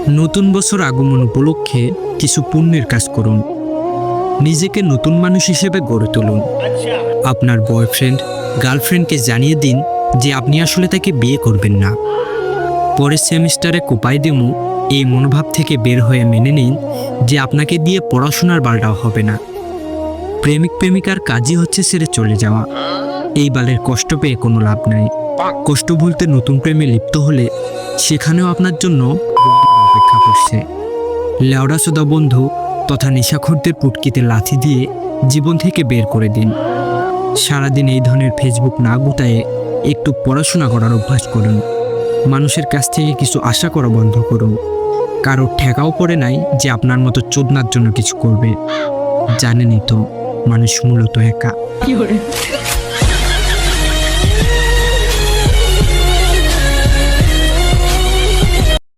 নতুন বছর আগমন উপলক্ষে কিছু পুণ্যের কাজ করুন। নিজেকে নতুন মানুষ হিসেবে গড়ে তুলুন। আপনার বয়ফ্রেন্ড গার্লফ্রেন্ডকে জানিয়ে দিন যে আপনি আসলে তাকে বিয়ে করবেন না। পরের সেমিস্টারে কোপাই দেমু এই মনোভাব থেকে বের হয়ে মেনে নিন যে আপনাকে দিয়ে পড়াশোনার বালটাও হবে না। প্রেমিক প্রেমিকার কাজই হচ্ছে ছেড়ে চলে যাওয়া। এই বালের কষ্ট পেয়ে কোনো লাভ নাই। কষ্ট ভুলতে নতুন প্রেমে লিপ্ত হলে সেখানেও আপনার জন্য অপেক্ষা করছে। লেওড়াসোদা বন্ধু তথা নেশাখোরদের পুটকিতে লাথি দিয়ে জীবন থেকে বের করে দিন। সারাদিন এই ধরনের ফেসবুক না গুটায়ে একটু পড়াশোনা করার অভ্যাস করুন। মানুষের কাছ থেকে কিছু আশা করা বন্ধ করুন। কারো ঠেকাও পড়ে নাই যে আপনার মতো চোদনার জন্য কিছু করবে। জানেনই তো মানুষ মূলত একা।